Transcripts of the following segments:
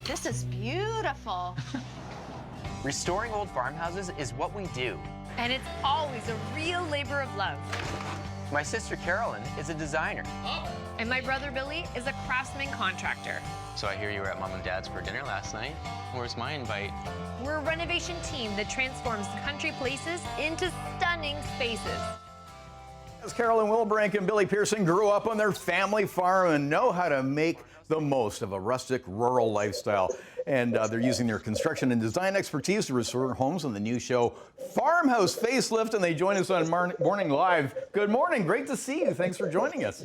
This is beautiful. Restoring old farmhouses is what we do. And it's always a real labor of love. My sister Carolyn is a designer. And my brother Billy is a craftsman contractor. So I hear you were at Mom and Dad's for dinner last night. Where's my invite? We're a renovation team that transforms country places into stunning spaces. As Carolyn Wilbrink and Billy Pearson grew up on their family farm and know how to make the most of a rustic rural lifestyle. And they're using their construction and design expertise to restore homes on the new show Farmhouse Facelift, and they join us on Morning Live. Good morning, great to see you. Thanks for joining us.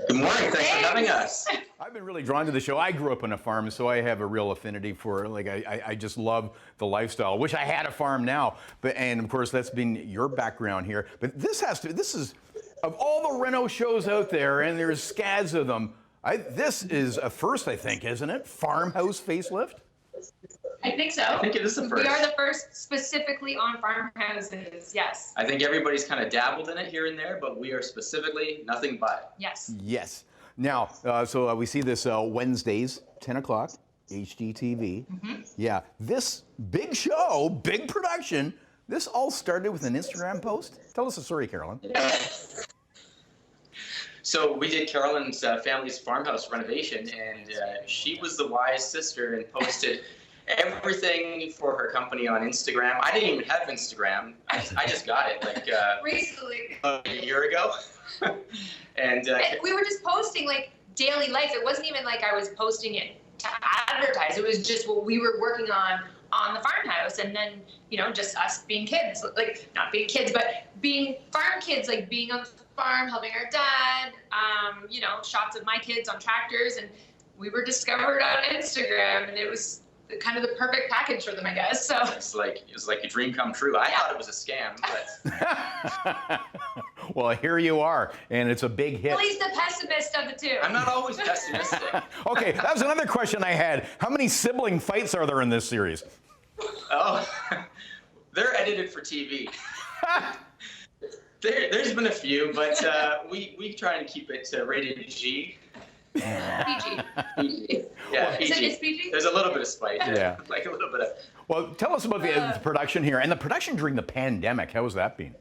Good morning, thanks for having us. I've been really drawn to the show. I grew up on a farm, so I have a real affinity for it. Like I just love the lifestyle. Wish I had a farm now, and of course that's been your background here. But this is of all the reno shows out there, and there's scads of them. This is a first, I think, isn't it? Farmhouse Facelift? I think so. I think it is the first. We are the first specifically on farmhouses, yes. I think everybody's kind of dabbled in it here and there, but we are specifically nothing but. Yes. Yes. Now, so we see this Wednesdays, 10 o'clock, HGTV. Mm-hmm. Yeah, this big show, big production, this all started with an Instagram post. Tell us the story, Carolyn. So we did Carolyn's family's farmhouse renovation, and she was the wise sister and posted everything for her company on Instagram. I didn't even have Instagram. I just got it like recently, a year ago. and we were just posting like daily life. It wasn't even like I was posting it to advertise. It was just what we were working on the farmhouse, and then just us being kids, like not being kids, but being farm kids, like being on the farm, helping our dad. Shots of my kids on tractors, and we were discovered on Instagram, and it was kind of the perfect package for them, I guess. So it was like a dream come true. I thought it was a scam, but well, here you are, and it's a big hit. At least the pessimist of the two. I'm not always pessimistic. Okay, that was another question I had. How many sibling fights are there in this series? Oh, they're edited for TV. There's been a few, but we try and keep it rated G. PG. Yeah, PG. It's PG? There's a little bit of spite. Yeah. Like a little bit of. Well, tell us about the production here, and the production during the pandemic. How has that been?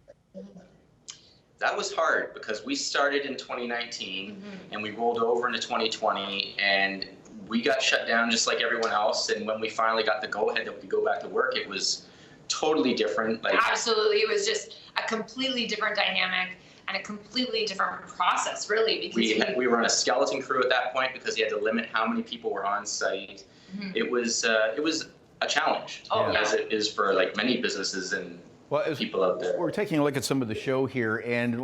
That was hard because we started in 2019 and we rolled over into 2020, and we got shut down just like everyone else. And when we finally got the go-ahead that we could go back to work, it was totally different. Absolutely, it was just a completely different dynamic and a completely different process, really. Because we were on a skeleton crew at that point because you had to limit how many people were on site. It was a challenge, as it is for like many businesses and people out there. We're taking a look at some of the show here, and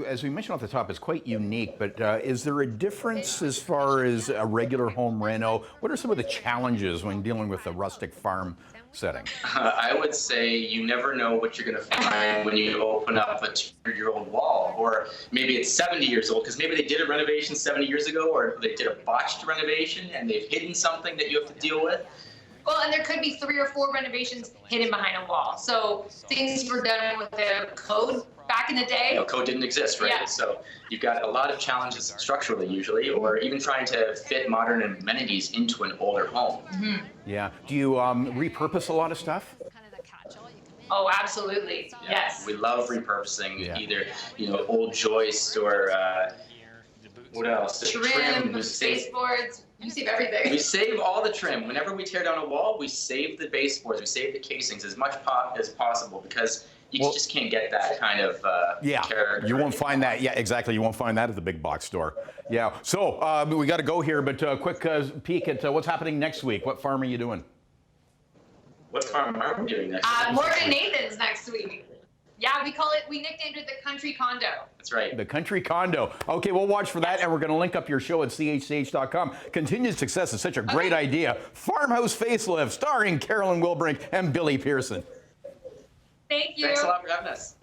as we mentioned off the top, it's quite unique, but is there a difference as far as a regular home reno? What are some of the challenges when dealing with a rustic farm setting? I would say you never know what you're going to find when you open up a 200-year-old wall, or maybe it's 70 years old, because maybe they did a renovation 70 years ago, or they did a botched renovation and they've hidden something that you have to deal with. Well, and there could be 3 or 4 renovations hidden behind a wall. So things were done with the code back in the day. Code didn't exist, right? Yeah. So you've got a lot of challenges structurally usually, or even trying to fit modern amenities into an older home. Yeah. Do you repurpose a lot of stuff? Oh, absolutely. Yeah. Yes. We love repurposing either, old joists or what else? Trim, baseboards. You save everything. We save all the trim. Whenever we tear down a wall, we save the baseboards, we save the casings as much as possible, because you just can't get that kind of character. You won't find that. Yeah, exactly. You won't find that at the big box store. Yeah. So we got to go here, but quick peek at what's happening next week. What farm are you doing? What farm are we doing next week? Morgan Nathan's next week. Yeah, we nicknamed it the Country Condo. That's right. The Country Condo. Okay, we'll watch for that, and we're going to link up your show at chch.com. Continued success is such a great idea. Farmhouse Facelift, starring Carolyn Wilbrink and Billy Pearson. Thank you. Thanks a lot for having us.